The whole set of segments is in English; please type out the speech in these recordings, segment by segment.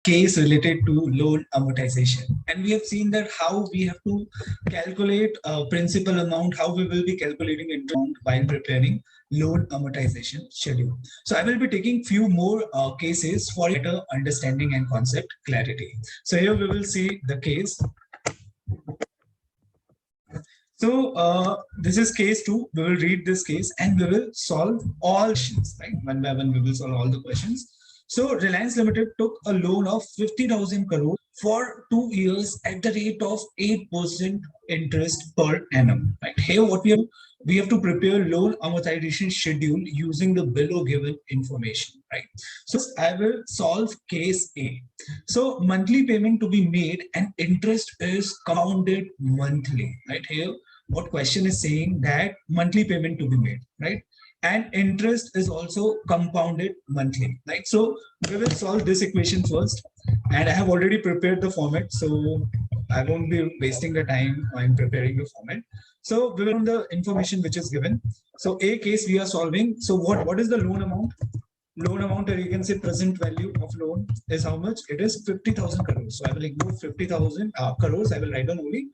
case related to loan amortization, and we have seen that how we have to calculate principal amount, how we will be calculating interest amount while preparing loan amortization schedule. So I will be taking few more cases for better understanding and concept clarity. So here we will see the case. So this is case 2. We will read this case and we will solve all questions, right? One by one we will solve all the questions. So Reliance Limited took a loan of 50,000 crore for 2 years at the rate of 8% interest per annum. Right? Here what we have to prepare loan amortization schedule using the below given information. Right? So I will solve case A. So monthly payment to be made and interest is compounded monthly. Right? Here what question is saying that monthly payment to be made, right? And interest is also compounded monthly, right? So we will solve this equation first, and I have already prepared the format, so I won't be wasting the time on preparing the format. So we will on the information which is given. So A case we are solving. So what is the loan amount? Loan amount, or you can say present value of loan is how much? It is 50,000 crores. So I will ignore 50,000 crores. I will write down only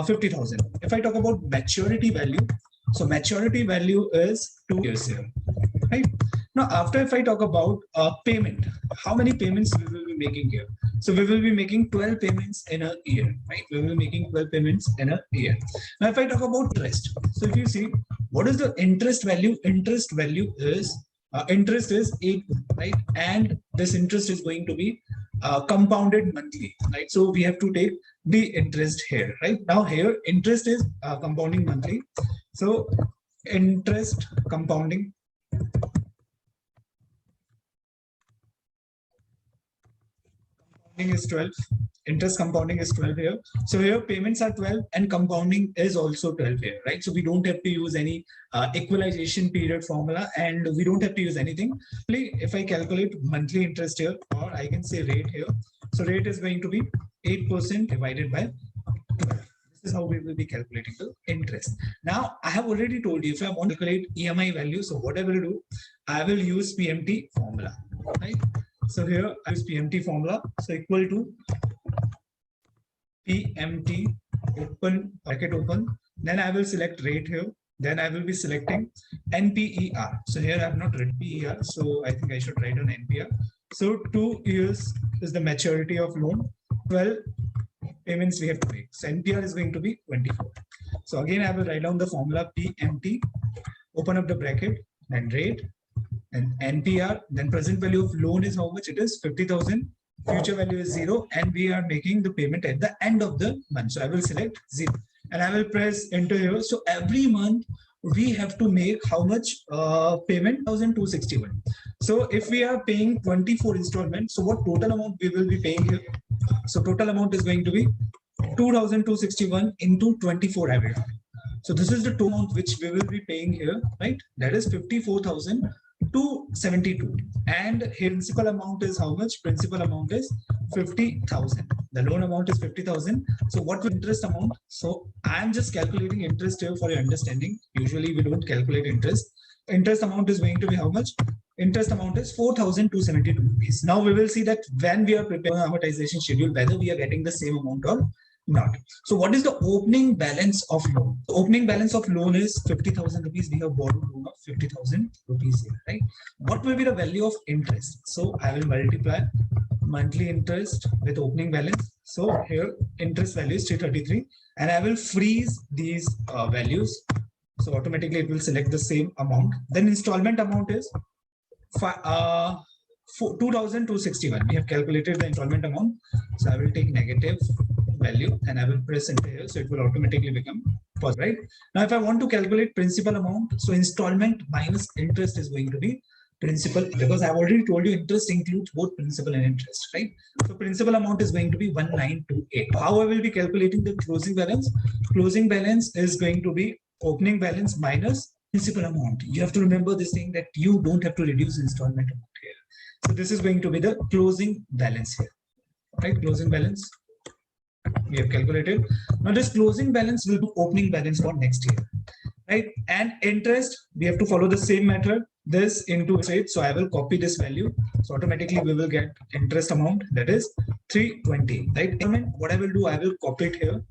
50,000. If I talk about maturity value, so maturity value is 2 years here, right? Now, after if I talk about payment, how many payments we will be making here? So we will be making 12 payments in a year, right? We will be making 12 payments in a year. Now, if I talk about interest, so if you see, what is the interest value? Interest value is interest is 8, right? And this interest is going to be compounded monthly, right? So we have to take the interest here, right? Now here interest is compounding monthly. So interest compounding is 12. Interest compounding is 12 here. So here payments are 12 and compounding is also 12 here, right? So we don't have to use any equalization period formula, and we don't have to use anything. If I calculate monthly interest here, or I can say rate here. So rate is going to be 8% divided by 12. This is how we will be calculating the interest. Now, I have already told you if I want to calculate EMI value, so what I will do, I will use PMT formula, right? So here I use PMT formula. So equal to PMT open bracket open. Then I will select rate here. Then I will be selecting NPER. So here I have not written PER. So I think I should write on NPR. So 2 years is the maturity of loan. 12 payments we have to make. So NPR is going to be 24. So again, I will write down the formula PMT, open up the bracket, then rate, and NPR, then present value of loan is how much? It is 50,000. Future value is 0, and we are making the payment at the end of the month. So I will select 0 and I will press enter here. So every month we have to make how much payment? 1,261. So if we are paying 24 installments, so what total amount we will be paying here? So total amount is going to be 2,261 into 24 every month. So this is the total amount which we will be paying here, right? That is 54,272. And here principal amount is how much? Principal amount is 50,000. The loan amount is 50,000. So what will interest amount? So I am just calculating interest here for your understanding. Usually we don't calculate interest. Interest amount is going to be how much? Interest amount is 4,272 rupees. Now we will see that when we are preparing amortization schedule, whether we are getting the same amount or not. So what is the opening balance of loan? The opening balance of loan is 50,000 rupees. We have borrowed loan of 50,000 rupees here, right? What will be the value of interest? So I will multiply monthly interest with opening balance. So here interest value is 333, and I will freeze these values. So automatically it will select the same amount. Then installment amount is 2,261. We have calculated the installment amount. So I will take negative value and I will press enter here. So it will automatically become positive, right? Now, if I want to calculate principal amount, so installment minus interest is going to be principal, because I've already told you interest includes both principal and interest, right? So principal amount is going to be 1928. How I will be calculating the closing balance? Closing balance is going to be opening balance minus principal amount. You have to remember this thing that you don't have to reduce installment amount here. So this is going to be the closing balance here, right? Closing balance we have calculated. Now this closing balance will be opening balance for next year, right? And interest, we have to follow the same method. this into rate. So I will copy this value. So automatically we will get interest amount, that is 320, right? What I will do, I will copy it here.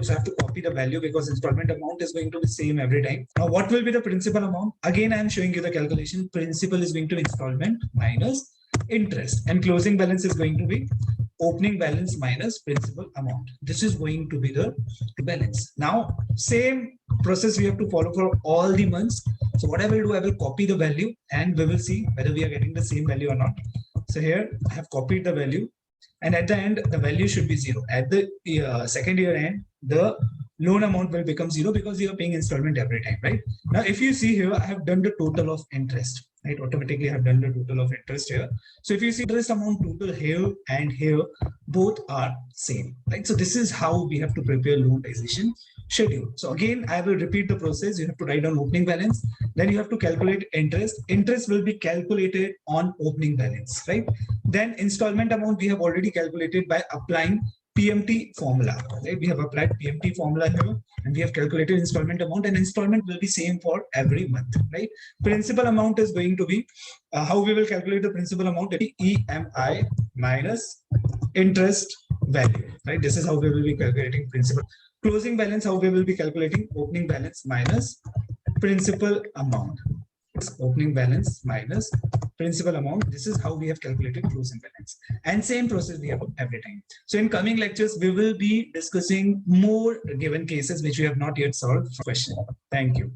So I have to copy the value because installment amount is going to be same every time. Now, what will be the principal amount? Again, I am showing you the calculation. Principal is going to be installment minus interest, and closing balance is going to be opening balance minus principal amount. This is going to be the balance. Now, same process we have to follow for all the months. So what I will do, I will copy the value and we will see whether we are getting the same value or not. So here I have copied the value, and at the end, the value should be 0. At the second year end, the loan amount will become 0 because you are paying installment every time, right? Now, if you see here, I have done the total of interest, right? Automatically, I have done the total of interest here. So if you see interest amount total here and here, both are same, right? So this is how we have to prepare loan amortization schedule. So again, I will repeat the process. You have to write down opening balance. Then you have to calculate interest. Interest will be calculated on opening balance, right? Then installment amount we have already calculated by applying PMT formula, right? We have applied PMT formula here and we have calculated installment amount, and installment will be same for every month, right? Principal amount is going to be, how we will calculate the principal amount, EMI minus interest value, right? This is how we will be calculating principal. Closing balance, how we will be calculating opening balance minus principal amount. Opening balance minus principal amount. This is how we have calculated closing balance, and same process we have every time. So in coming lectures, we will be discussing more given cases which we have not yet solved. Question. Thank you.